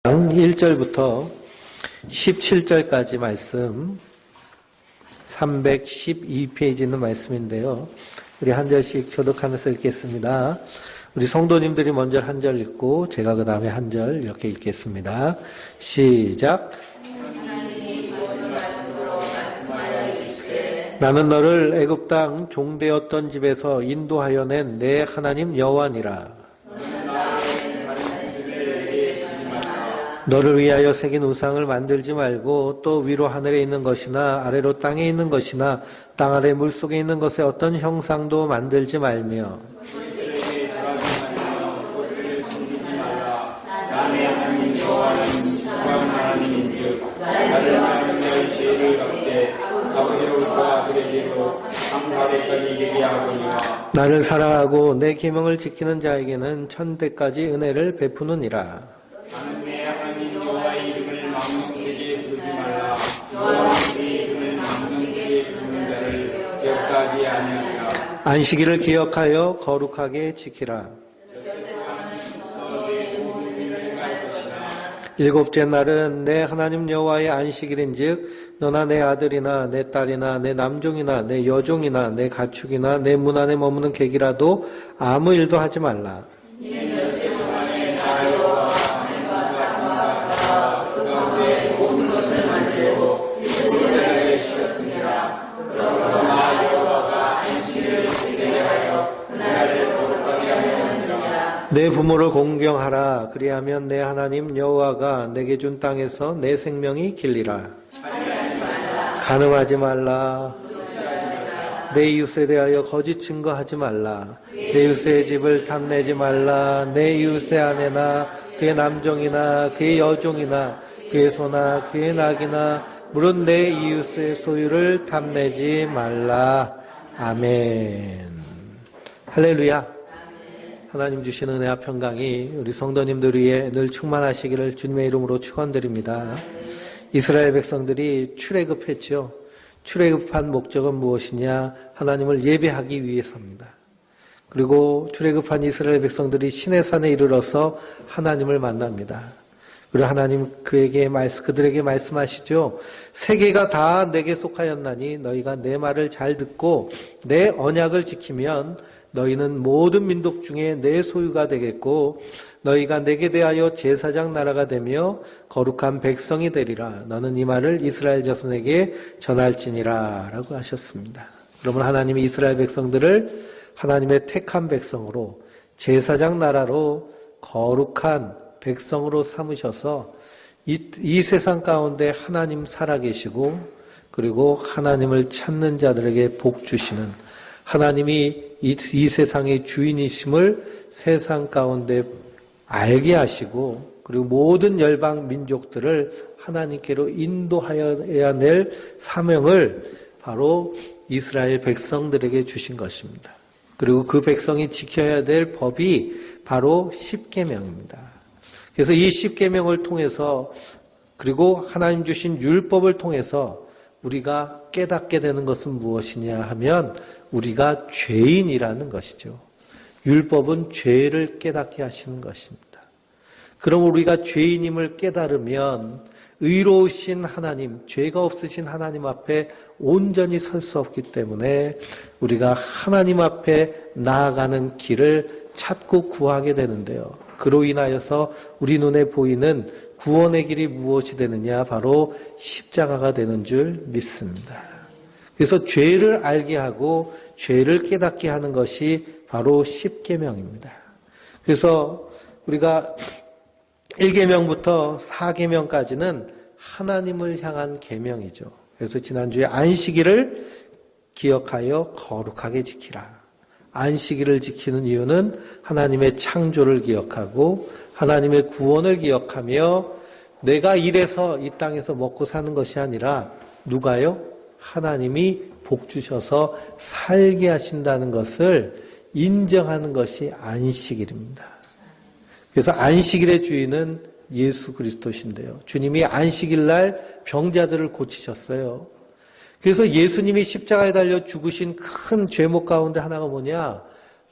1절부터 17절까지 말씀 312페이지 있는 말씀인데요. 우리 한 절씩 교독하면서 읽겠습니다. 우리 성도님들이 먼저 한 절 읽고 제가 그 다음에 한 절 이렇게 읽겠습니다. 시작. 나는 너를 애굽 땅 종되었던 집에서 인도하여 낸 내 하나님 여호와니라. 너를 위하여 새긴 우상을 만들지 말고 또 위로 하늘에 있는 것이나 아래로 땅에 있는 것이나 땅 아래 물속에 있는 것의 어떤 형상도 만들지 말며 나를 사랑하고 내 계명을 지키는 자에게는 천대까지 은혜를 베푸느니라. 안식일을 기억하여 거룩하게 지키라. 일곱째 날은 내 하나님 여호와의 안식일인즉 너나 내 아들이나 내 딸이나 내 남종이나 내 여종이나 내 가축이나 내 문 안에 머무는 객이라도 아무 일도 하지 말라. 내 부모를 공경하라. 그리하면 내 하나님 여호와가 내게 준 땅에서 내 생명이 길리라. 간음하지 말라. 내 이웃에 대하여 거짓 증거하지 말라. 내 이웃의 집을 탐내지 말라. 내 이웃의 아내나 그의 남종이나 그의 여종이나 그의 소나 그의 낙이나 물은 내 이웃의 소유를 탐내지 말라. 아멘. 할렐루야. 하나님 주시는 은혜와 평강이 우리 성도님들 위해 늘 충만하시기를 주님의 이름으로 축원드립니다. 이스라엘 백성들이 출애굽했죠. 출애굽한 목적은 무엇이냐? 하나님을 예배하기 위해서입니다. 그리고 출애굽한 이스라엘 백성들이 시내산에 이르러서 하나님을 만납니다. 그리고 하나님 그들에게 말씀하시죠. 세계가 다 내게 속하였나니 너희가 내 말을 잘 듣고 내 언약을 지키면 너희는 모든 민족 중에 내 소유가 되겠고 너희가 내게 대하여 제사장 나라가 되며 거룩한 백성이 되리라. 너는 이 말을 이스라엘 자손에게 전할지니라 라고 하셨습니다. 그러면 하나님이 이스라엘 백성들을 하나님의 택한 백성으로 제사장 나라로 거룩한 백성으로 삼으셔서 이 세상 가운데 하나님 살아계시고 그리고 하나님을 찾는 자들에게 복 주시는 하나님이 이 세상의 주인이심을 세상 가운데 알게 하시고 그리고 모든 열방 민족들을 하나님께로 인도하여야 될 사명을 바로 이스라엘 백성들에게 주신 것입니다. 그리고 그 백성이 지켜야 될 법이 바로 십계명입니다. 그래서 이 십계명을 통해서 그리고 하나님 주신 율법을 통해서 우리가 깨닫게 되는 것은 무엇이냐 하면 우리가 죄인이라는 것이죠. 율법은 죄를 깨닫게 하시는 것입니다. 그럼 우리가 죄인임을 깨달으면 의로우신 하나님, 죄가 없으신 하나님 앞에 온전히 설 수 없기 때문에 우리가 하나님 앞에 나아가는 길을 찾고 구하게 되는데요. 그로 인하여서 우리 눈에 보이는 구원의 길이 무엇이 되느냐? 바로 십자가가 되는 줄 믿습니다. 그래서 죄를 알게 하고 죄를 깨닫게 하는 것이 바로 십계명입니다. 그래서 우리가 1계명부터 4계명까지는 하나님을 향한 계명이죠. 그래서 지난주에 안식일을 기억하여 거룩하게 지키라. 안식일을 지키는 이유는 하나님의 창조를 기억하고 하나님의 구원을 기억하며 내가 일해서 이 땅에서 먹고 사는 것이 아니라 누가요? 하나님이 복 주셔서 살게 하신다는 것을 인정하는 것이 안식일입니다. 그래서 안식일의 주인은 예수 그리스도신데요. 주님이 안식일 날 병자들을 고치셨어요. 그래서 예수님이 십자가에 달려 죽으신 큰 죄목 가운데 하나가 뭐냐?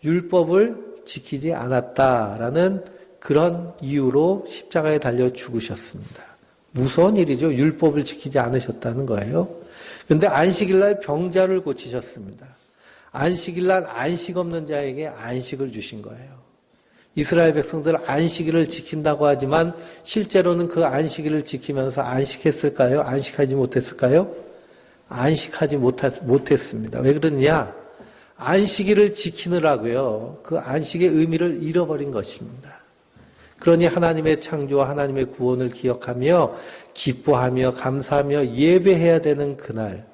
율법을 지키지 않았다라는 그런 이유로 십자가에 달려 죽으셨습니다. 무서운 일이죠. 율법을 지키지 않으셨다는 거예요. 그런데 안식일날 병자를 고치셨습니다. 안식일날 안식 없는 자에게 안식을 주신 거예요. 이스라엘 백성들 안식일을 지킨다고 하지만 실제로는 그 안식일을 지키면서 안식했을까요? 안식하지 못했을까요? 안식하지 못했습니다. 왜 그러느냐? 안식일을 지키느라고요. 그 안식의 의미를 잃어버린 것입니다. 그러니 하나님의 창조와 하나님의 구원을 기억하며 기뻐하며 감사하며 예배해야 되는 그날,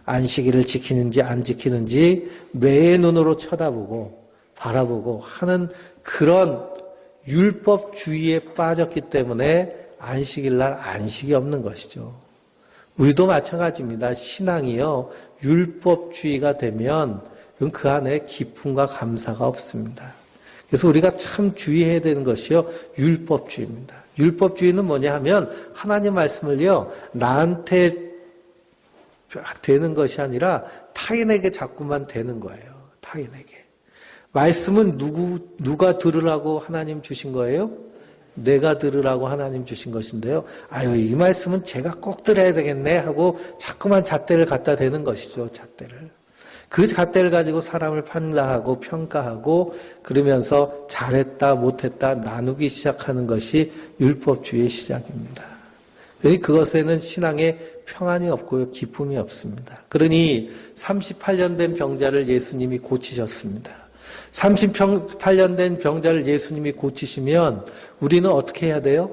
안식일을 지키는지 안 지키는지 매의 눈으로 쳐다보고 바라보고 하는 그런 율법주의에 빠졌기 때문에 안식일날 안식이 없는 것이죠. 우리도 마찬가지입니다. 신앙이요, 율법주의가 되면 그럼 그 안에 기쁨과 감사가 없습니다. 그래서 우리가 참 주의해야 되는 것이요, 율법주의입니다. 율법주의는 뭐냐 하면 하나님 말씀을요, 나한테 되는 것이 아니라 타인에게 자꾸만 되는 거예요. 타인에게. 말씀은 누가 들으라고 하나님 주신 거예요? 내가 들으라고 하나님 주신 것인데요. 아유, 이 말씀은 제가 꼭 들어야 되겠네 하고 자꾸만 잣대를 갖다 대는 것이죠. 잣대를. 그 잣대를 가지고 사람을 판단하고 평가하고 그러면서 잘했다 못했다 나누기 시작하는 것이 율법주의의 시작입니다. 그러니 그것에는 신앙에 평안이 없고요, 기쁨이 없습니다. 그러니 38년 된 병자를 예수님이 고치셨습니다. 38년 된 병자를 예수님이 고치시면 우리는 어떻게 해야 돼요?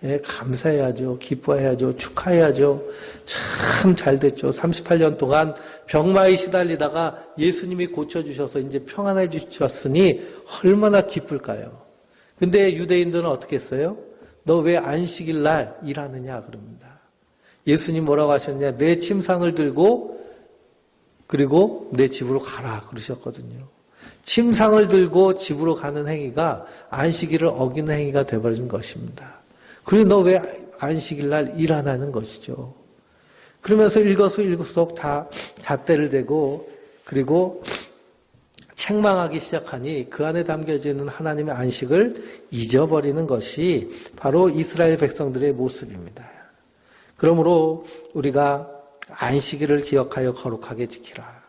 예, 감사해야죠. 기뻐해야죠. 축하해야죠. 참 잘 됐죠. 38년 동안 병마에 시달리다가 예수님이 고쳐주셔서 이제 평안해 주셨으니 얼마나 기쁠까요? 근데 유대인들은 어떻게 했어요? 너 왜 안식일 날 일하느냐 그럽니다. 예수님 뭐라고 하셨냐? 내 침상을 들고 그리고 내 집으로 가라 그러셨거든요. 침상을 들고 집으로 가는 행위가 안식일을 어기는 행위가 되어버린 것입니다. 그리고 너 왜 안식일 날 일 안 하는 것이죠. 그러면서 일거수일투족 다 잣대를 대고 그리고 책망하기 시작하니 그 안에 담겨져 있는 하나님의 안식을 잊어버리는 것이 바로 이스라엘 백성들의 모습입니다. 그러므로 우리가 안식일을 기억하여 거룩하게 지키라.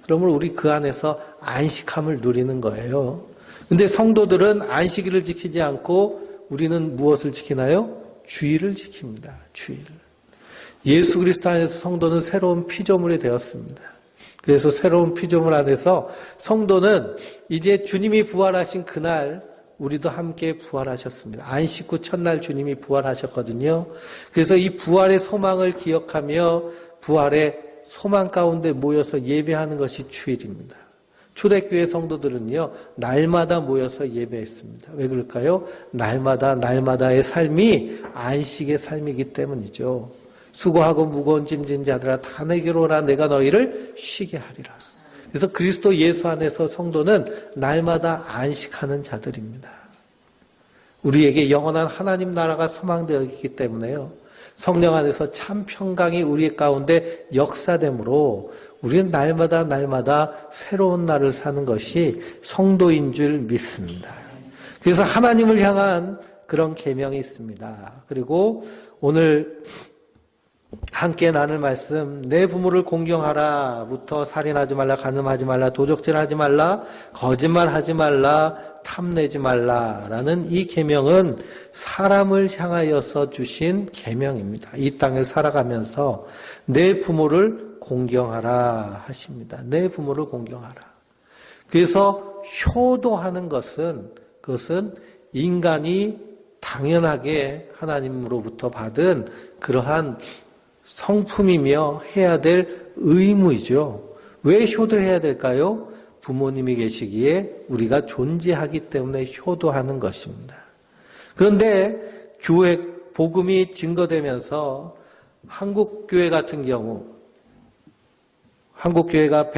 그러므로 우리 그 안에서 안식함을 누리는 거예요. 근데 성도들은 안식일을 지키지 않고 우리는 무엇을 지키나요? 주일을 지킵니다. 주일. 예수 그리스도 안에서 성도는 새로운 피조물이 되었습니다. 그래서 새로운 피조물 안에서 성도는 이제 주님이 부활하신 그날 우리도 함께 부활하셨습니다. 안식 후 첫날 주님이 부활하셨거든요. 그래서 이 부활의 소망을 기억하며 부활의 소망 가운데 모여서 예배하는 것이 주일입니다. 초대교회 성도들은요, 날마다 모여서 예배했습니다. 왜 그럴까요? 날마다의 삶이 안식의 삶이기 때문이죠. 수고하고 무거운 짐진 자들아 다 내게로 오라 내가 너희를 쉬게 하리라. 그래서 그리스도 예수 안에서 성도는 날마다 안식하는 자들입니다. 우리에게 영원한 하나님 나라가 소망되어 있기 때문에요. 성령 안에서 참 평강이 우리 가운데 역사되므로 우리는 날마다 새로운 날을 사는 것이 성도인 줄 믿습니다. 그래서 하나님을 향한 그런 계명이 있습니다. 그리고 오늘 함께 나눌 말씀, 내 부모를 공경하라부터 살인하지 말라, 간음하지 말라, 도적질하지 말라, 거짓말하지 말라, 탐내지 말라라는 이 계명은 사람을 향하여서 주신 계명입니다. 이 땅을 살아가면서 내 부모를 공경하라 하십니다. 내 부모를 공경하라. 그래서 효도하는 그것은 인간이 당연하게 하나님으로부터 받은 그러한 성품이며 해야 될 의무이죠. 왜 효도해야 될까요? 부모님이 계시기에 우리가 존재하기 때문에 효도하는 것입니다. 그런데 교회 복음이 증거되면서 한국교회 같은 경우 한국교회가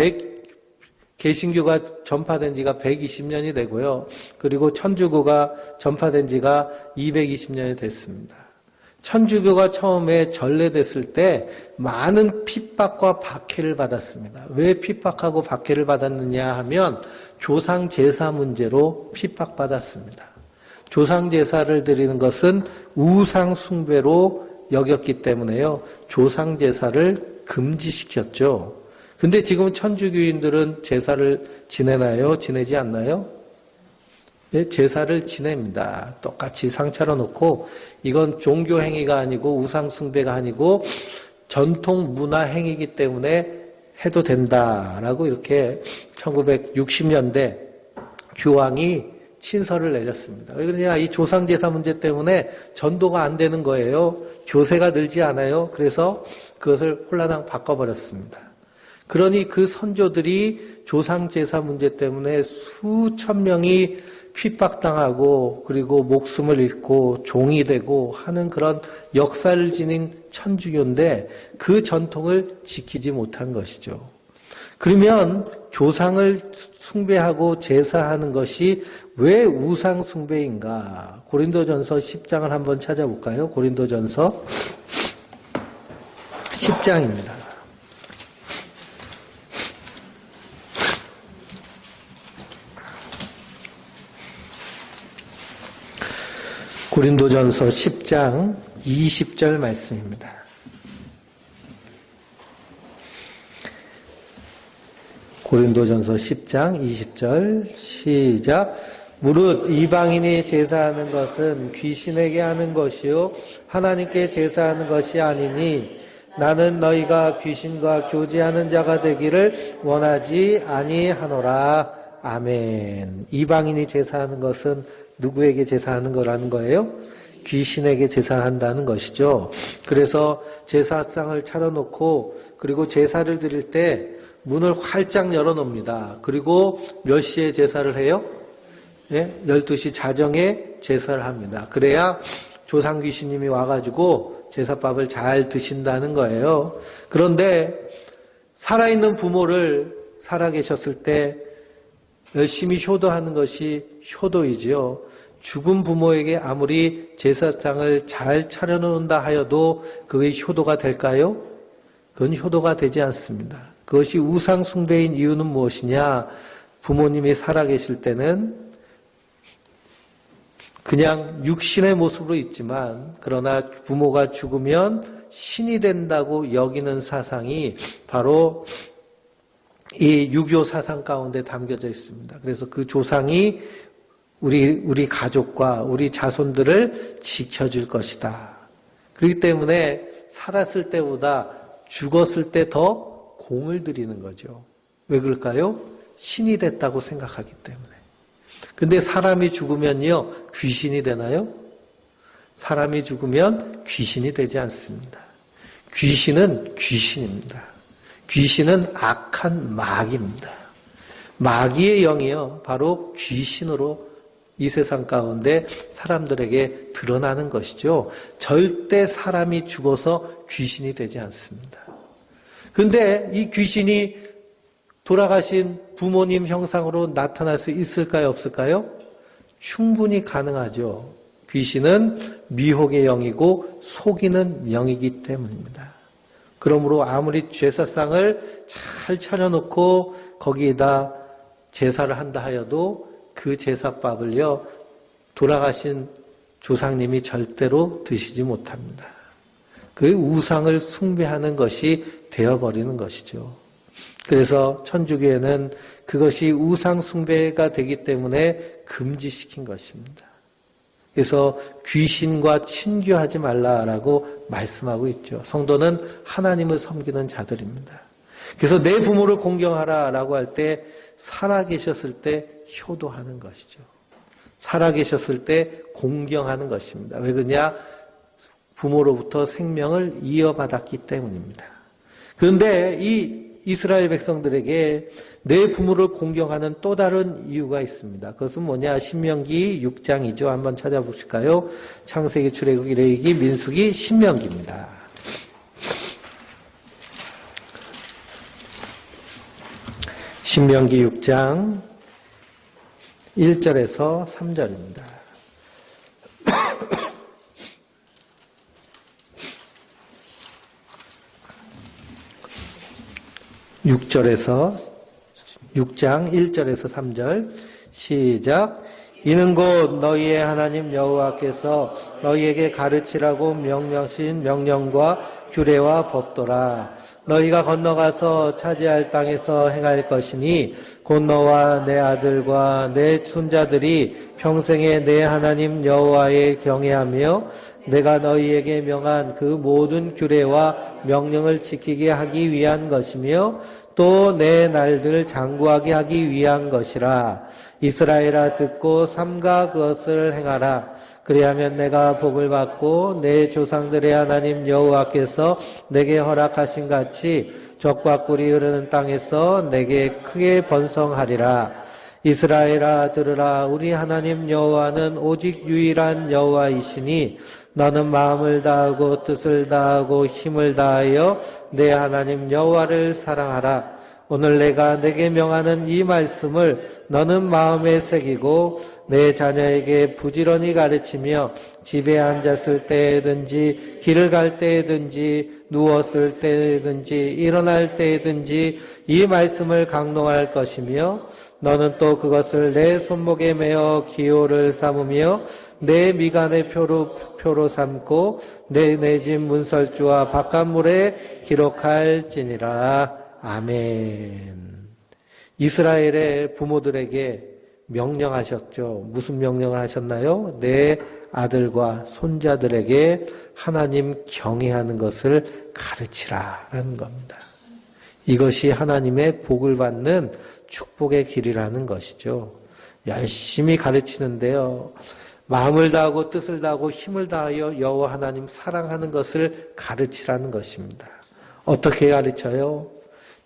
개신교가 전파된 지가 120년이 되고요. 그리고 천주교가 전파된 지가 220년이 됐습니다. 천주교가 처음에 전래됐을 때 많은 핍박과 박해를 받았습니다. 왜 핍박하고 박해를 받았느냐 하면 조상 제사 문제로 핍박받았습니다. 조상 제사를 드리는 것은 우상 숭배로 여겼기 때문에요. 조상 제사를 금지시켰죠. 근데 지금 천주교인들은 제사를 지내나요? 지내지 않나요? 예, 제사를 지냅니다. 똑같이 상 차려놓고 이건 종교 행위가 아니고 우상 숭배가 아니고 전통 문화 행위이기 때문에 해도 된다라고 이렇게 1960년대 교황이 친서를 내렸습니다. 왜 그러냐? 이 조상제사 문제 때문에 전도가 안 되는 거예요. 교세가 늘지 않아요. 그래서 그것을 홀라당 바꿔버렸습니다. 그러니 그 선조들이 조상제사 문제 때문에 수천 명이 핍박당하고 그리고 목숨을 잃고 종이 되고 하는 그런 역사를 지닌 천주교인데 그 전통을 지키지 못한 것이죠. 그러면 조상을 숭배하고 제사하는 것이 왜 우상 숭배인가? 고린도전서 10장을 한번 찾아볼까요? 고린도전서 10장입니다. 고린도전서 10장 20절 말씀입니다. 고린도전서 10장 20절 시작. 무릇 이방인이 제사하는 것은 귀신에게 하는 것이요 하나님께 제사하는 것이 아니니 나는 너희가 귀신과 교제하는 자가 되기를 원하지 아니하노라. 아멘. 이방인이 제사하는 것은 누구에게 제사하는 거라는 거예요? 귀신에게 제사한다는 것이죠. 그래서 제사상을 차려놓고 그리고 제사를 드릴 때 문을 활짝 열어놓습니다. 그리고 몇 시에 제사를 해요? 12시 자정에 제사를 합니다. 그래야 조상 귀신님이 와가지고 제사밥을 잘 드신다는 거예요. 그런데 살아있는 부모를 살아계셨을 때 열심히 효도하는 것이 효도이지요. 죽은 부모에게 아무리 제사상을 잘 차려놓는다 하여도 그게 효도가 될까요? 그건 효도가 되지 않습니다. 그것이 우상 숭배인 이유는 무엇이냐? 부모님이 살아계실 때는 그냥 육신의 모습으로 있지만 그러나 부모가 죽으면 신이 된다고 여기는 사상이 바로 이 유교 사상 가운데 담겨져 있습니다. 그래서 그 조상이 우리 가족과 우리 자손들을 지켜줄 것이다. 그렇기 때문에 살았을 때보다 죽었을 때 더 공을 들이는 거죠. 왜 그럴까요? 신이 됐다고 생각하기 때문에. 근데 사람이 죽으면요, 귀신이 되나요? 사람이 죽으면 귀신이 되지 않습니다. 귀신은 귀신입니다. 귀신은 악한 마귀입니다. 마귀의 영이요, 바로 귀신으로 이 세상 가운데 사람들에게 드러나는 것이죠. 절대 사람이 죽어서 귀신이 되지 않습니다. 그런데 이 귀신이 돌아가신 부모님 형상으로 나타날 수 있을까요? 없을까요? 충분히 가능하죠. 귀신은 미혹의 영이고 속이는 영이기 때문입니다. 그러므로 아무리 제사상을 잘 차려놓고 거기에다 제사를 한다 하여도 그 제사밥을요, 돌아가신 조상님이 절대로 드시지 못합니다. 그 우상을 숭배하는 것이 되어버리는 것이죠. 그래서 천주교에는 그것이 우상 숭배가 되기 때문에 금지시킨 것입니다. 그래서 귀신과 친교하지 말라라고 말씀하고 있죠. 성도는 하나님을 섬기는 자들입니다. 그래서 내 부모를 공경하라라고 할 때 살아계셨을 때 효도하는 것이죠. 살아계셨을 때 공경하는 것입니다. 왜 그러냐? 부모로부터 생명을 이어받았기 때문입니다. 그런데 이 이스라엘 백성들에게 내 부모를 공경하는 또 다른 이유가 있습니다. 그것은 뭐냐? 신명기 6장이죠. 한번 찾아보실까요? 창세기, 출애굽기, 레위기, 민수기, 신명기입니다. 신명기 6장 1절에서 3절입니다. 6장 1절에서 3절 시작. 이는 곧 너희의 하나님 여호와께서 너희에게 가르치라고 명령하신 명령과 규례와 법도라. 너희가 건너가서 차지할 땅에서 행할 것이니 곧 너와 내 아들과 내 손자들이 평생에 내 하나님 여호와의 경외하며 내가 너희에게 명한 그 모든 규례와 명령을 지키게 하기 위한 것이며 또 내 날들 장구하게 하기 위한 것이라. 이스라엘아 듣고 삼가 그것을 행하라. 그리하면 내가 복을 받고 내 조상들의 하나님 여호와께서 내게 허락하신 같이 젖과 꿀이 흐르는 땅에서 내게 크게 번성하리라. 이스라엘아 들으라. 우리 하나님 여호와는 오직 유일한 여호와이시니 너는 마음을 다하고 뜻을 다하고 힘을 다하여 내 하나님 여호와를 사랑하라. 오늘 내가 내게 명하는 이 말씀을 너는 마음에 새기고 내 자녀에게 부지런히 가르치며 집에 앉았을 때든지 길을 갈 때든지 누웠을 때든지 일어날 때든지 이 말씀을 강론할 것이며 너는 또 그것을 내 손목에 매어 기호를 삼으며 내 미간의 표로 삼고 내 집 문설주와 바깥물에 기록할지니라. 아멘. 이스라엘의 부모들에게 명령하셨죠. 무슨 명령을 하셨나요? 내 아들과 손자들에게 하나님 경외하는 것을 가르치라라는 겁니다. 이것이 하나님의 복을 받는 축복의 길이라는 것이죠. 열심히 가르치는데요. 마음을 다하고 뜻을 다하고 힘을 다하여 여호와 하나님 사랑하는 것을 가르치라는 것입니다. 어떻게 가르쳐요?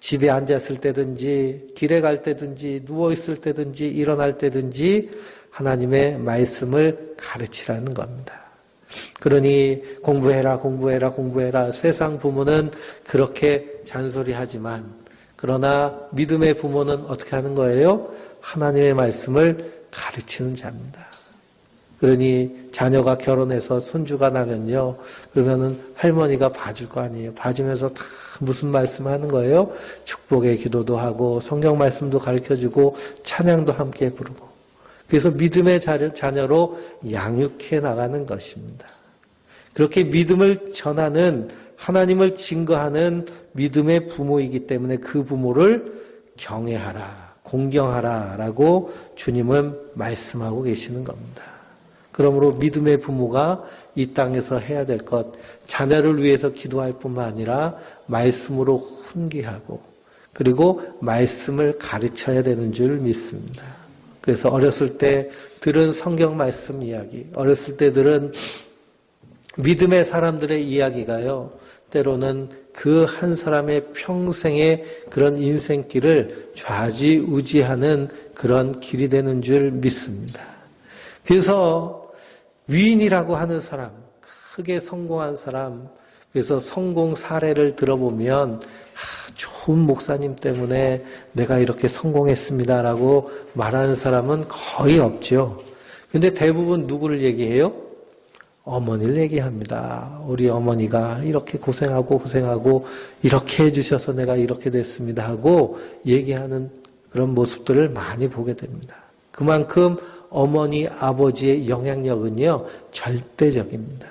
집에 앉았을 때든지 길에 갈 때든지 누워있을 때든지 일어날 때든지 하나님의 말씀을 가르치라는 겁니다. 그러니 공부해라. 세상 부모는 그렇게 잔소리하지만 그러나 믿음의 부모는 어떻게 하는 거예요? 하나님의 말씀을 가르치는 자입니다. 그러니 자녀가 결혼해서 손주가 나면요. 그러면은 할머니가 봐줄 거 아니에요. 봐주면서 다 무슨 말씀 하는 거예요? 축복의 기도도 하고 성경 말씀도 가르쳐주고 찬양도 함께 부르고. 그래서 믿음의 자녀로 양육해 나가는 것입니다. 그렇게 믿음을 전하는 하나님을 증거하는 믿음의 부모이기 때문에 그 부모를 경외하라, 공경하라 라고 주님은 말씀하고 계시는 겁니다. 그러므로 믿음의 부모가 이 땅에서 해야 될 것, 자녀를 위해서 기도할 뿐만 아니라 말씀으로 훈계하고 그리고 말씀을 가르쳐야 되는 줄 믿습니다. 그래서 어렸을 때 들은 성경 말씀 이야기, 어렸을 때 들은 믿음의 사람들의 이야기가요, 때로는 그 한 사람의 평생의 그런 인생길을 좌지우지하는 그런 길이 되는 줄 믿습니다. 그래서 위인이라고 하는 사람, 크게 성공한 사람, 그래서 성공 사례를 들어보면 좋은 목사님 때문에 내가 이렇게 성공했습니다라고 말하는 사람은 거의 없죠. 근데 대부분 누구를 얘기해요? 어머니를 얘기합니다. 우리 어머니가 이렇게 고생하고 이렇게 해주셔서 내가 이렇게 됐습니다 하고 얘기하는 그런 모습들을 많이 보게 됩니다. 그만큼 어머니, 아버지의 영향력은요, 절대적입니다.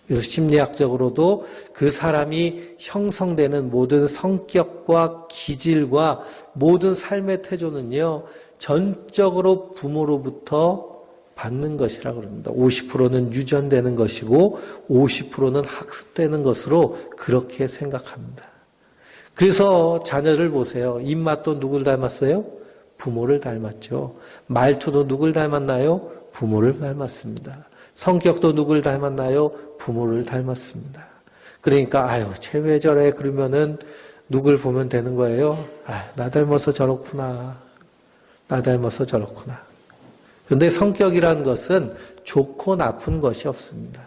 그래서 심리학적으로도 그 사람이 형성되는 모든 성격과 기질과 모든 삶의 태조는요, 전적으로 부모로부터 받는 것이라고 합니다. 50%는 유전되는 것이고 50%는 학습되는 것으로 그렇게 생각합니다. 그래서 자녀를 보세요. 입맛도 누굴 닮았어요? 부모를 닮았죠. 말투도 누굴 닮았나요? 부모를 닮았습니다. 성격도 누굴 닮았나요? 부모를 닮았습니다. 그러니까 쟤 왜 저래? 그러면은 누굴 보면 되는 거예요? 나 닮아서 저렇구나. 나 닮아서 저렇구나. 그런데 성격이라는 것은 좋고 나쁜 것이 없습니다.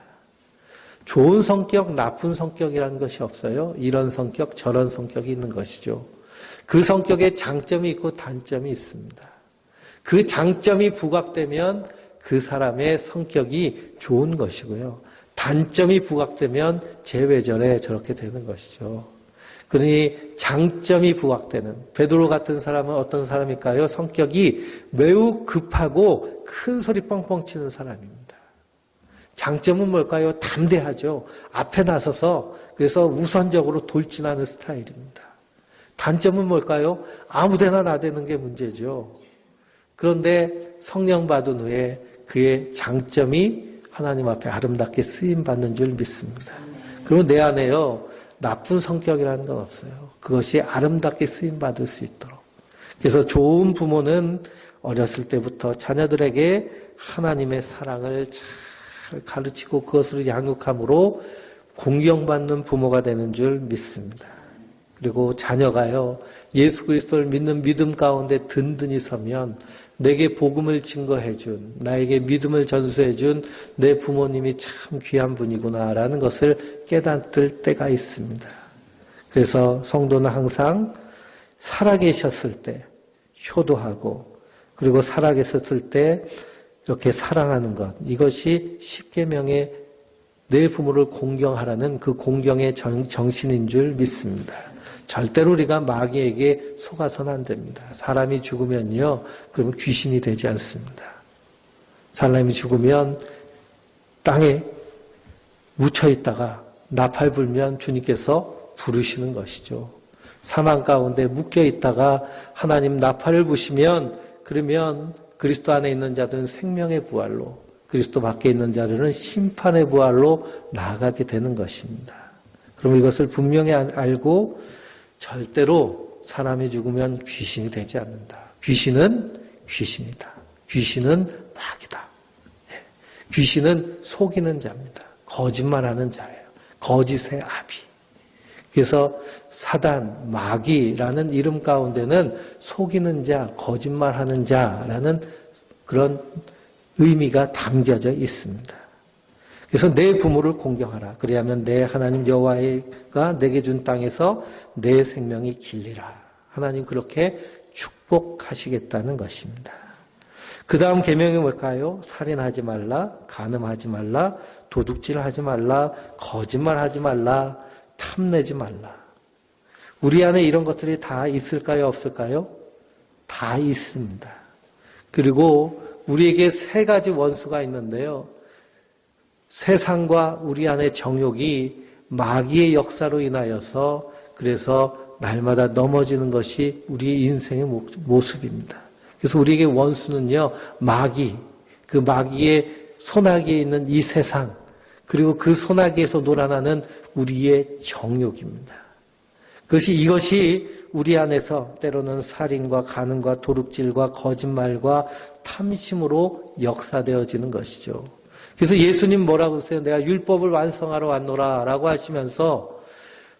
좋은 성격, 나쁜 성격이라는 것이 없어요. 이런 성격, 저런 성격이 있는 것이죠. 그 성격에 장점이 있고 단점이 있습니다. 그 장점이 부각되면 그 사람의 성격이 좋은 것이고요. 단점이 부각되면 쟤 왜 저래? 저렇게 되는 것이죠. 그러니 장점이 부각되는 베드로 같은 사람은 어떤 사람일까요? 성격이 매우 급하고 큰 소리 뻥뻥 치는 사람입니다. 장점은 뭘까요? 담대하죠. 앞에 나서서 그래서 우선적으로 돌진하는 스타일입니다. 단점은 뭘까요? 아무데나 나대는 게 문제죠. 그런데 성령 받은 후에 그의 장점이 하나님 앞에 아름답게 쓰임받는 줄 믿습니다. 그리고 내 안에요, 나쁜 성격이라는 건 없어요. 그것이 아름답게 쓰임받을 수 있도록. 그래서 좋은 부모는 어렸을 때부터 자녀들에게 하나님의 사랑을 잘 가르치고 그것을 양육함으로 공경받는 부모가 되는 줄 믿습니다. 그리고 자녀가요, 예수 그리스도를 믿는 믿음 가운데 든든히 서면 내게 복음을 증거해준, 나에게 믿음을 전수해준 내 부모님이 참 귀한 분이구나라는 것을 깨닫을 때가 있습니다. 그래서 성도는 항상 살아계셨을 때 효도하고, 그리고 살아계셨을 때 이렇게 사랑하는 것, 이것이 십계명의 내 부모를 공경하라는 그 공경의 정신인 줄 믿습니다. 절대로 우리가 마귀에게 속아서는 안 됩니다. 사람이 죽으면요, 그러면 귀신이 되지 않습니다. 사람이 죽으면 땅에 묻혀 있다가 나팔 불면 주님께서 부르시는 것이죠. 사망 가운데 묶여 있다가 하나님 나팔을 부시면, 그러면 그리스도 안에 있는 자들은 생명의 부활로, 그리스도 밖에 있는 자들은 심판의 부활로 나아가게 되는 것입니다. 그럼 이것을 분명히 알고 절대로 사람이 죽으면 귀신이 되지 않는다. 귀신은 귀신이다. 귀신은 마귀다. 귀신은 속이는 자입니다. 거짓말하는 자예요. 거짓의 아비. 그래서 사단, 마귀라는 이름 가운데는 속이는 자, 거짓말하는 자라는 그런 의미가 담겨져 있습니다. 그래서 내 부모를 공경하라. 그리하면 내 하나님 여호와가 내게 준 땅에서 내 생명이 길리라. 하나님 그렇게 축복하시겠다는 것입니다. 그 다음 계명이 뭘까요? 살인하지 말라, 간음하지 말라, 도둑질하지 말라, 거짓말하지 말라, 탐내지 말라. 우리 안에 이런 것들이 다 있을까요? 없을까요? 다 있습니다. 그리고 우리에게 세 가지 원수가 있는데요. 세상과 우리 안의 정욕이 마귀의 역사로 인하여서 그래서 날마다 넘어지는 것이 우리 인생의 모습입니다. 그래서 우리에게 원수는요, 마귀, 그 마귀의 소나기에 있는 이 세상, 그리고 그 소나기에서 놀아나는 우리의 정욕입니다. 이것이 우리 안에서 때로는 살인과 간음과 도둑질과 거짓말과 탐심으로 역사되어지는 것이죠. 그래서 예수님 뭐라고 하세요? 내가 율법을 완성하러 왔노라 라고 하시면서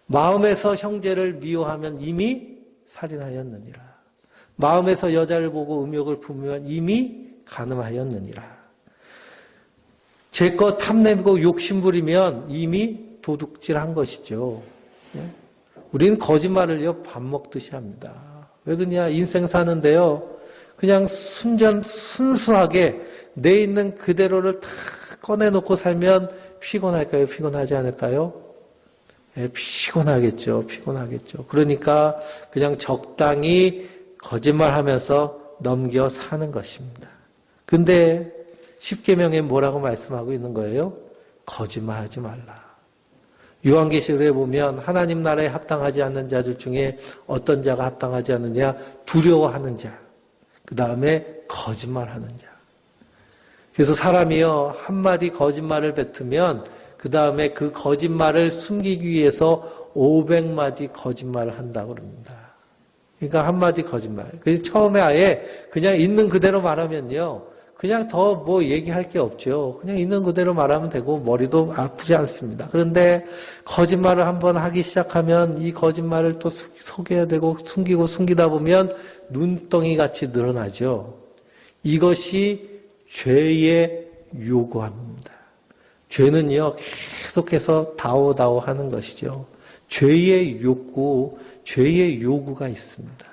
마음에서 형제를 미워하면 이미 살인하였느니라. 마음에서 여자를 보고 음욕을 품으면 이미 간음하였느니라. 제 것 탐내고 욕심부리면 이미 도둑질한 것이죠. 우리는 거짓말을요, 밥 먹듯이 합니다. 왜 그러냐? 인생 사는데요, 그냥 순수하게 내 있는 그대로를 다 꺼내놓고 살면 피곤할까요? 피곤하지 않을까요? 네, 피곤하겠죠. 그러니까 그냥 적당히 거짓말하면서 넘겨 사는 것입니다. 근데 십계명에 뭐라고 말씀하고 있는 거예요? 거짓말하지 말라. 요한계시록에 보면 하나님 나라에 합당하지 않는 자들 중에 어떤 자가 합당하지 않느냐? 두려워하는 자. 그 다음에 거짓말하는 자. 그래서 사람이요, 한마디 거짓말을 뱉으면 그 다음에 그 거짓말을 숨기기 위해서 500마디 거짓말을 한다고 그럽니다. 그러니까 한마디 거짓말. 그래서 처음에 아예 그냥 있는 그대로 말하면요, 그냥 더 뭐 얘기할 게 없죠. 그냥 있는 그대로 말하면 되고 머리도 아프지 않습니다. 그런데 거짓말을 한번 하기 시작하면 이 거짓말을 또 속여야 되고 숨기다 보면 눈덩이 같이 늘어나죠. 이것이 죄의 요구함입니다. 죄는요, 계속해서 다오다오 하는 것이죠. 죄의 욕구, 죄의 요구가 있습니다.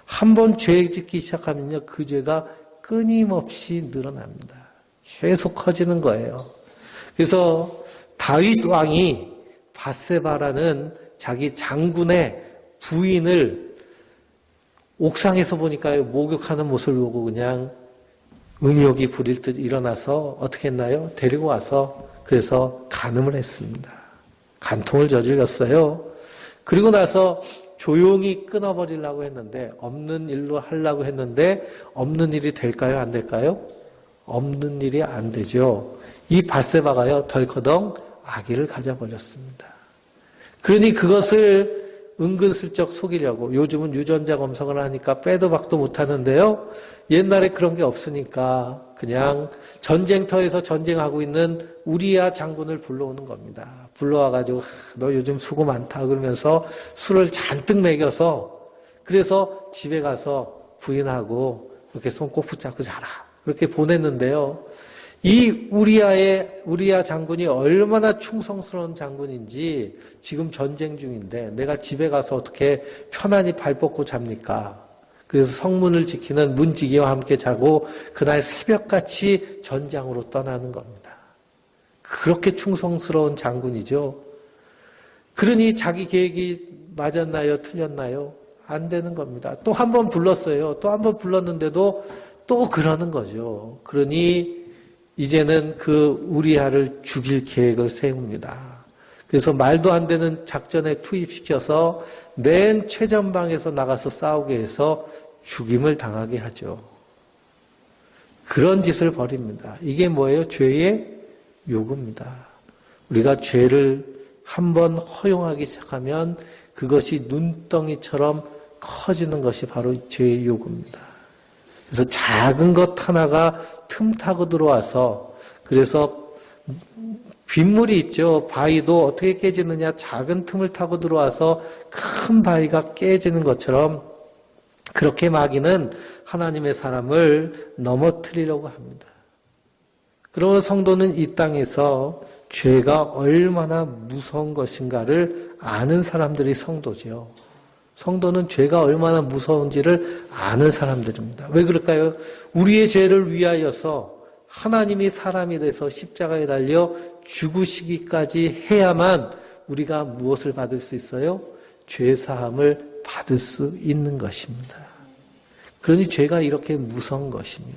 한번 죄 짓기 시작하면요, 그 죄가 끊임없이 늘어납니다. 계속 커지는 거예요. 그래서 다윗 왕이 밧세바라는 자기 장군의 부인을 옥상에서 보니까요, 목욕하는 모습을 보고 그냥 음욕이 부릴 듯 일어나서 어떻게 했나요? 데리고 와서 그래서 간음을 했습니다. 간통을 저질렀어요. 그리고 나서 조용히 끊어버리려고 했는데, 없는 일로 하려고 했는데 없는 일이 될까요? 안 될까요? 없는 일이 안 되죠. 이 밧세바가요, 덜커덩 아기를 가져버렸습니다. 그러니 그것을 은근슬쩍 속이려고, 요즘은 유전자 검색을 하니까 빼도 박도 못하는데요, 옛날에 그런 게 없으니까 그냥 전쟁터에서 전쟁하고 있는 우리야 장군을 불러오는 겁니다. 불러와가지고 너 요즘 수고 많다 그러면서 술을 잔뜩 먹여서, 그래서 집에 가서 부인하고 그렇게 손 꼭 붙잡고 자라, 그렇게 보냈는데요. 이 우리야 장군이 얼마나 충성스러운 장군인지, 지금 전쟁 중인데 내가 집에 가서 어떻게 편안히 발 뻗고 잡니까? 그래서 성문을 지키는 문지기와 함께 자고 그날 새벽같이 전장으로 떠나는 겁니다. 그렇게 충성스러운 장군이죠. 그러니 자기 계획이 맞았나요? 틀렸나요? 안 되는 겁니다. 또 한 번 불렀어요. 또 한 번 불렀는데도 또 그러는 거죠. 그러니 이제는 그 우리아를 죽일 계획을 세웁니다. 그래서 말도 안 되는 작전에 투입시켜서 맨 최전방에서 나가서 싸우게 해서 죽임을 당하게 하죠. 그런 짓을 벌입니다. 이게 뭐예요? 죄의 요구입니다. 우리가 죄를 한번 허용하기 시작하면 그것이 눈덩이처럼 커지는 것이 바로 죄의 요구입니다. 그래서 작은 것 하나가 틈 타고 들어와서, 그래서 빗물이 있죠. 바위도 어떻게 깨지느냐, 작은 틈을 타고 들어와서 큰 바위가 깨지는 것처럼 그렇게 마귀는 하나님의 사람을 넘어뜨리려고 합니다. 그러면 성도는 이 땅에서 죄가 얼마나 무서운 것인가를 아는 사람들이 성도죠. 성도는 죄가 얼마나 무서운지를 아는 사람들입니다. 왜 그럴까요? 우리의 죄를 위하여서 하나님이 사람이 돼서 십자가에 달려 죽으시기까지 해야만 우리가 무엇을 받을 수 있어요? 죄사함을 받을 수 있는 것입니다. 그러니 죄가 이렇게 무서운 것이며,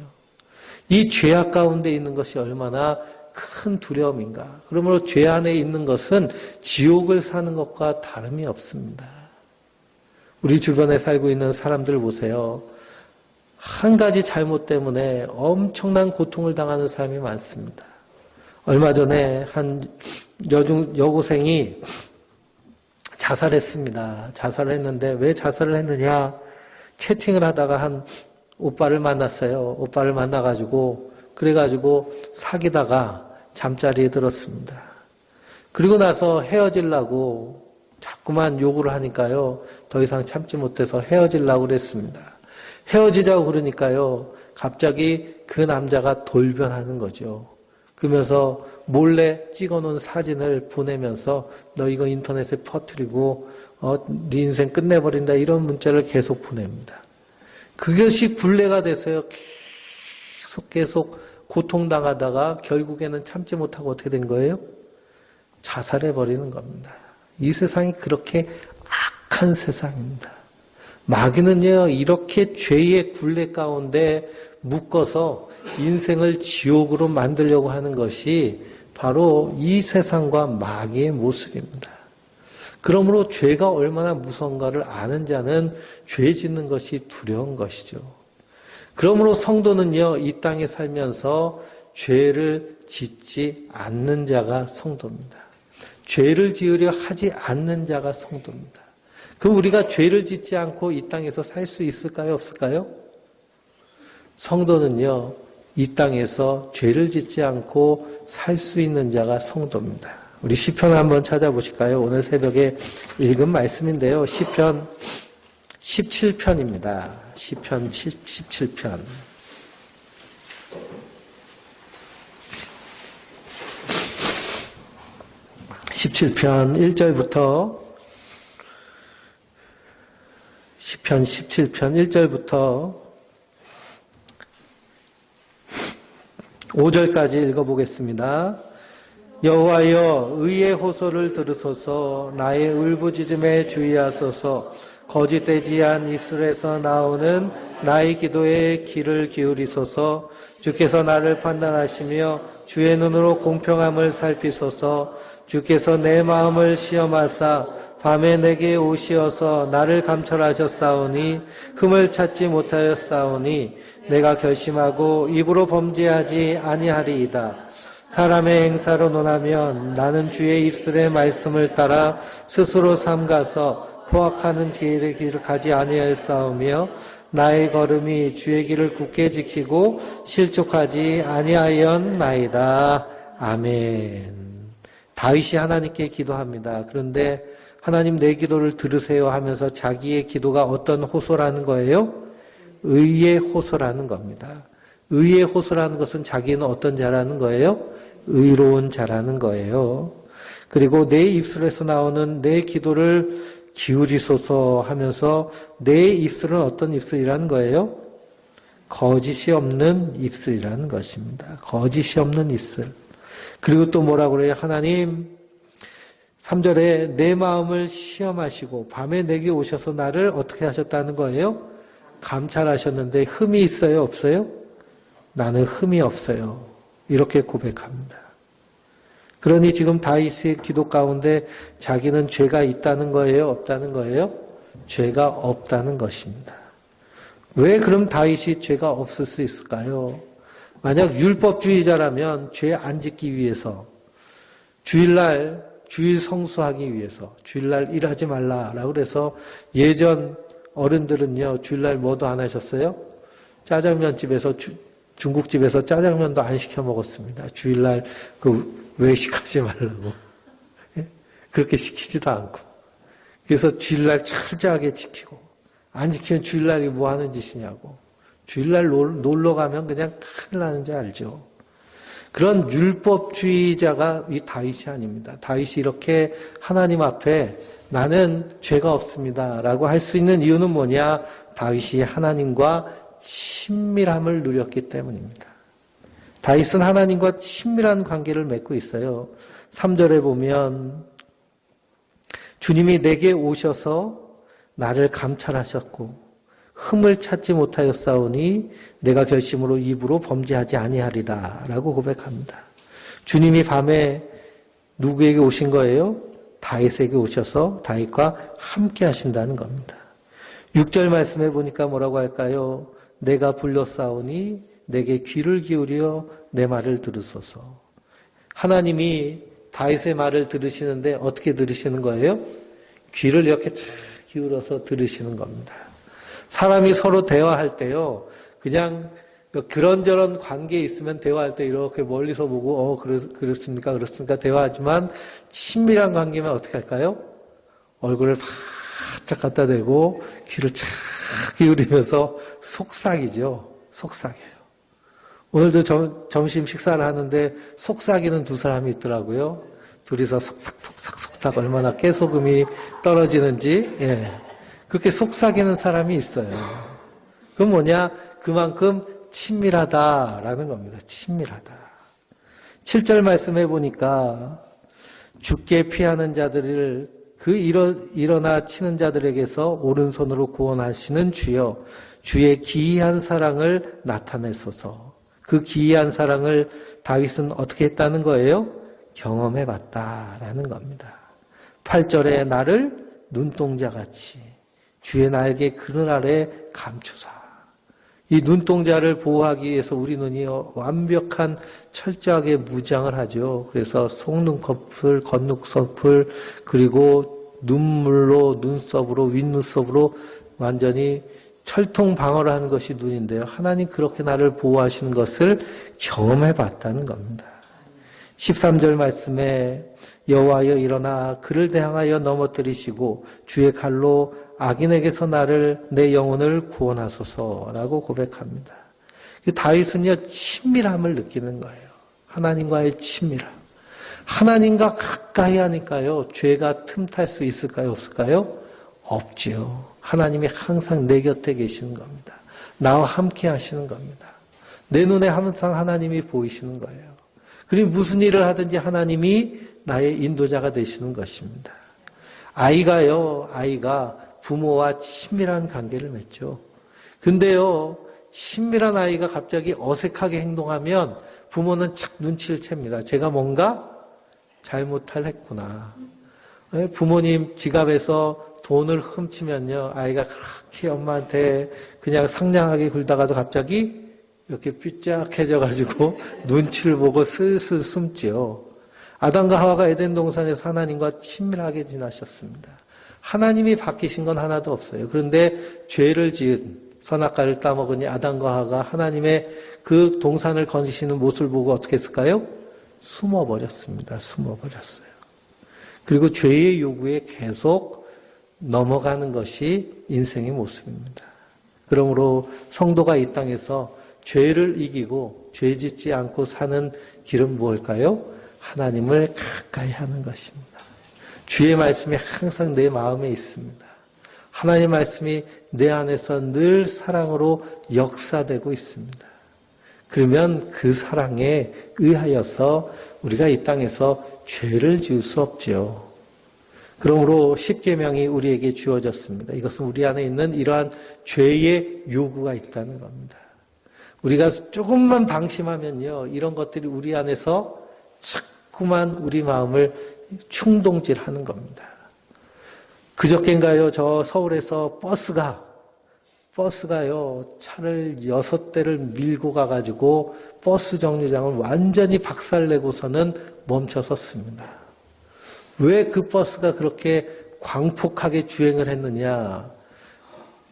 이 죄악 가운데 있는 것이 얼마나 큰 두려움인가. 그러므로 죄 안에 있는 것은 지옥을 사는 것과 다름이 없습니다. 우리 주변에 살고 있는 사람들 보세요. 한 가지 잘못 때문에 엄청난 고통을 당하는 사람이 많습니다. 얼마 전에 한 여고생이 자살했습니다. 자살을 했는데 왜 자살을 했느냐? 채팅을 하다가 한 오빠를 만났어요. 오빠를 만나가지고, 그래가지고 사귀다가 잠자리에 들었습니다. 그리고 나서 헤어지려고 자꾸만 요구를 하니까요, 더 이상 참지 못해서 헤어지려고 그랬습니다. 헤어지자고 그러니까요, 갑자기 그 남자가 돌변하는 거죠. 그러면서 몰래 찍어놓은 사진을 보내면서 너 이거 인터넷에 퍼뜨리고 네 인생 끝내버린다, 이런 문자를 계속 보냅니다. 그것이 굴레가 돼서요, 계속 고통당하다가 결국에는 참지 못하고 어떻게 된 거예요? 자살해버리는 겁니다. 이 세상이 그렇게 악한 세상입니다. 마귀는요, 이렇게 죄의 굴레 가운데 묶어서 인생을 지옥으로 만들려고 하는 것이 바로 이 세상과 마귀의 모습입니다. 그러므로 죄가 얼마나 무서운가를 아는 자는 죄 짓는 것이 두려운 것이죠. 그러므로 성도는요, 이 땅에 살면서 죄를 짓지 않는 자가 성도입니다. 죄를 지으려 하지 않는 자가 성도입니다. 그럼 우리가 죄를 짓지 않고 이 땅에서 살 수 있을까요? 없을까요? 성도는요, 이 땅에서 죄를 짓지 않고 살 수 있는 자가 성도입니다. 우리 시편 한번 찾아보실까요? 오늘 새벽에 읽은 말씀인데요. 시편 17편입니다. 시편 17편. (17편) 1절부터 시편 17편 1절부터 5절까지 읽어보겠습니다. 여호와여 의의 호소를 들으소서. 나의 울부짖음에 주의하소서. 거짓되지 않은 입술에서 나오는 나의 기도에 귀를 기울이소서. 주께서 나를 판단하시며 주의 눈으로 공평함을 살피소서. 주께서 내 마음을 시험하사 밤에 내게 오시어서 나를 감찰하셨사오니 흠을 찾지 못하였사오니 내가 결심하고 입으로 범죄하지 아니하리이다. 사람의 행사로 논하면 나는 주의 입술의 말씀을 따라 스스로 삼가서 포악하는 지혜의 길을 가지 아니하였사오며 나의 걸음이 주의 길을 굳게 지키고 실족하지 아니하였나이다. 아멘. 다윗이 하나님께 기도합니다. 그런데 하나님 내 기도를 들으세요 하면서 자기의 기도가 어떤 호소라는 거예요? 의의 호소라는 겁니다. 의의 호소라는 것은 자기는 어떤 자라는 거예요? 의로운 자라는 거예요. 그리고 내 입술에서 나오는 내 기도를 기울이소서 하면서 내 입술은 어떤 입술이라는 거예요? 거짓이 없는 입술이라는 것입니다. 거짓이 없는 입술. 그리고 또 뭐라고 그래요? 하나님 3절에 내 마음을 시험하시고 밤에 내게 오셔서 나를 어떻게 하셨다는 거예요? 감찰하셨는데 흠이 있어요? 없어요? 나는 흠이 없어요. 이렇게 고백합니다. 그러니 지금 다윗의 기도 가운데 자기는 죄가 있다는 거예요? 없다는 거예요? 죄가 없다는 것입니다. 왜 그럼 다윗이 죄가 없을 수 있을까요? 만약 율법주의자라면 죄 안 짓기 위해서 주일날 주일 성수하기 위해서 주일날 일하지 말라라고 그래서 예전 어른들은요 주일날 뭐도 안 하셨어요? 짜장면집에서 중국집에서 짜장면도 안 시켜 먹었습니다. 주일날 외식하지 말라고. 그렇게 시키지도 않고. 그래서 주일날 철저하게 지키고 안 지키면 주일날이 뭐 하는 짓이냐고. 주일날 놀러 가면 그냥 큰일 나는 줄 알죠. 그런 율법주의자가 이 다윗이 아닙니다. 다윗이 이렇게 하나님 앞에 나는 죄가 없습니다 라고 할 수 있는 이유는 뭐냐? 다윗이 하나님과 친밀함을 누렸기 때문입니다. 다윗은 하나님과 친밀한 관계를 맺고 있어요. 3절에 보면 주님이 내게 오셔서 나를 감찰하셨고 흠을 찾지 못하였사오니 내가 결심으로 입으로 범죄하지 아니하리라 라고 고백합니다. 주님이 밤에 누구에게 오신 거예요? 다윗에게 오셔서 다윗과 함께 하신다는 겁니다. 6절 말씀해 보니까 뭐라고 할까요? 내가 불렀사오니 내게 귀를 기울여 내 말을 들으소서. 하나님이 다윗의 말을 들으시는데 어떻게 들으시는 거예요? 귀를 이렇게 쫙 기울여서 들으시는 겁니다. 사람이 서로 대화할 때요, 그냥 그런저런 관계에 있으면 대화할 때 이렇게 멀리서 보고, 그렇습니까? 대화하지만 친밀한 관계면 어떻게 할까요? 얼굴을 바짝 갖다 대고 귀를 착 기울이면서 속삭이죠. 속삭여요. 오늘도 점심 식사를 하는데 속삭이는 두 사람이 있더라고요. 둘이서 속삭 얼마나 깨소금이 떨어지는지, 예. 그렇게 속삭이는 사람이 있어요. 그건 뭐냐? 그만큼 친밀하다라는 겁니다. 친밀하다. 7절 말씀해 보니까 죽게 피하는 자들을 일어나 치는 자들에게서 오른손으로 구원하시는 주여, 주의 기이한 사랑을 나타내소서. 그 기이한 사랑을 다윗은 어떻게 했다는 거예요? 경험해 봤다라는 겁니다. 8절에 나를 눈동자같이 주의 날개 그늘 아래 감추사. 이 눈동자를 보호하기 위해서 우리 눈이 완벽한 철저하게 무장을 하죠. 그래서 속눈꺼풀, 겉눈꺼풀, 그리고 눈물로, 눈썹으로, 윗눈썹으로 완전히 철통 방어를 하는 것이 눈인데요. 하나님 그렇게 나를 보호하시는 것을 경험해 봤다는 겁니다. 13절 말씀에 여호와여 일어나 그를 대항하여 넘어뜨리시고 주의 칼로 악인에게서 내 영혼을 구원하소서라고 고백합니다. 다윗은요 친밀함을 느끼는 거예요. 하나님과의 친밀함. 하나님과 가까이 하니까요 죄가 틈탈 수 있을까요? 없을까요? 없지요. 하나님이 항상 내 곁에 계시는 겁니다. 나와 함께 하시는 겁니다. 내 눈에 항상 하나님이 보이시는 거예요. 그리고 무슨 일을 하든지 하나님이 나의 인도자가 되시는 것입니다. 아이가 부모와 친밀한 관계를 맺죠. 근데요, 친밀한 아이가 갑자기 어색하게 행동하면 부모는 착 눈치를 챕니다. 제가 뭔가 잘못을 했구나. 부모님 지갑에서 돈을 훔치면요, 아이가 그렇게 엄마한테 그냥 상냥하게 굴다가도 갑자기 이렇게 삐짝해져가지고 눈치를 보고 슬슬 숨지요. 아담과 하와가 에덴 동산에서 하나님과 친밀하게 지나셨습니다. 하나님이 바뀌신 건 하나도 없어요. 그런데 죄를 지은 선악과를 따먹으니 아담과 하와가 하나님의 그 동산을 거니시는 모습을 보고 어떻게 했을까요? 숨어버렸습니다. 숨어버렸어요. 그리고 죄의 요구에 계속 넘어가는 것이 인생의 모습입니다. 그러므로 성도가 이 땅에서 죄를 이기고 죄 짓지 않고 사는 길은 무엇일까요? 하나님을 가까이 하는 것입니다. 주의 말씀이 항상 내 마음에 있습니다. 하나님의 말씀이 내 안에서 늘 사랑으로 역사되고 있습니다. 그러면 그 사랑에 의하여서 우리가 이 땅에서 죄를 지을 수 없지요. 그러므로 십계명이 우리에게 주어졌습니다. 이것은 우리 안에 있는 이러한 죄의 요구가 있다는 겁니다. 우리가 조금만 방심하면요, 이런 것들이 우리 안에서 자꾸만 우리 마음을 충동질하는 겁니다. 그저께인가요, 저 서울에서 버스가요, 차를 6대를 밀고 가가지고 버스 정류장을 완전히 박살내고서는 멈춰 섰습니다. 왜 그 버스가 그렇게 광폭하게 주행을 했느냐?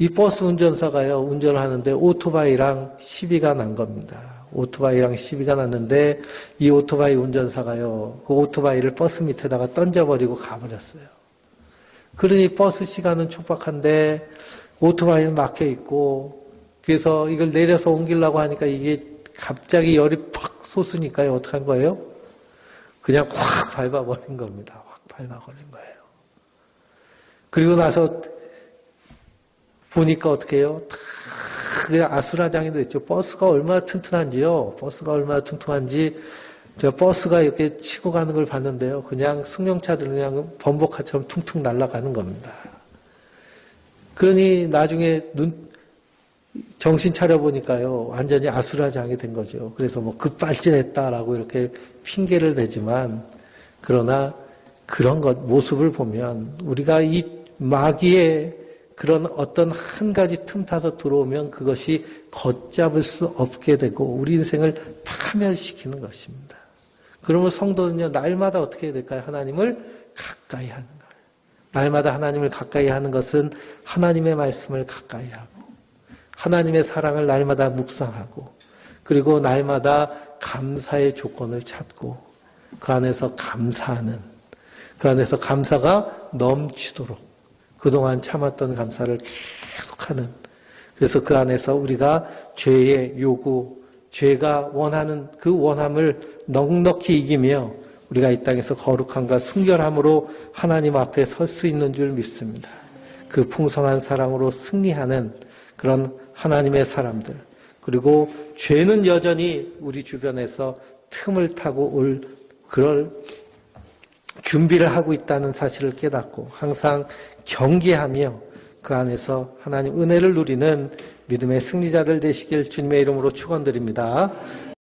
이 버스 운전사가요, 운전을 하는데 오토바이랑 시비가 난 겁니다. 오토바이랑 시비가 났는데 이 오토바이 운전사가요, 그 오토바이를 버스 밑에다가 던져버리고 가버렸어요. 그러니 버스 시간은 촉박한데 오토바이는 막혀 있고, 그래서 이걸 내려서 옮기려고 하니까 이게 갑자기 열이 팍 솟으니까요, 어떡한 거예요? 그냥 확 밟아버린 겁니다. 확 밟아버린 거예요. 그리고 나서 보니까 어떻게 해요? 다 그냥 아수라장이 됐죠. 버스가 얼마나 튼튼한지요. 저 버스가 이렇게 치고 가는 걸 봤는데요. 그냥 승용차들은 그냥 범벅화처럼 퉁퉁 날아가는 겁니다. 그러니 나중에 정신 차려보니까요, 완전히 아수라장이 된 거죠. 그래서 뭐 급발진했다라고 이렇게 핑계를 대지만, 그러나 그런 모습을 보면 우리가 이 마귀의 그런 어떤 한 가지 틈 타서 들어오면 그것이 걷잡을 수 없게 되고 우리 인생을 파멸시키는 것입니다. 그러면 성도는요, 날마다 어떻게 해야 될까요? 하나님을 가까이 하는 거예요. 날마다 하나님을 가까이 하는 것은 하나님의 말씀을 가까이 하고, 하나님의 사랑을 날마다 묵상하고, 그리고 날마다 감사의 조건을 찾고, 그 안에서 감사하는, 그 안에서 감사가 넘치도록 그동안 참았던 감사를 계속하는, 그래서 그 안에서 우리가 죄의 요구, 죄가 원하는 그 원함을 넉넉히 이기며 우리가 이 땅에서 거룩함과 순결함으로 하나님 앞에 설 수 있는 줄 믿습니다. 그 풍성한 사랑으로 승리하는 그런 하나님의 사람들, 그리고 죄는 여전히 우리 주변에서 틈을 타고 올 그럴 준비를 하고 있다는 사실을 깨닫고 항상 경계하며 그 안에서 하나님 은혜를 누리는 믿음의 승리자들 되시길 주님의 이름으로 축원드립니다.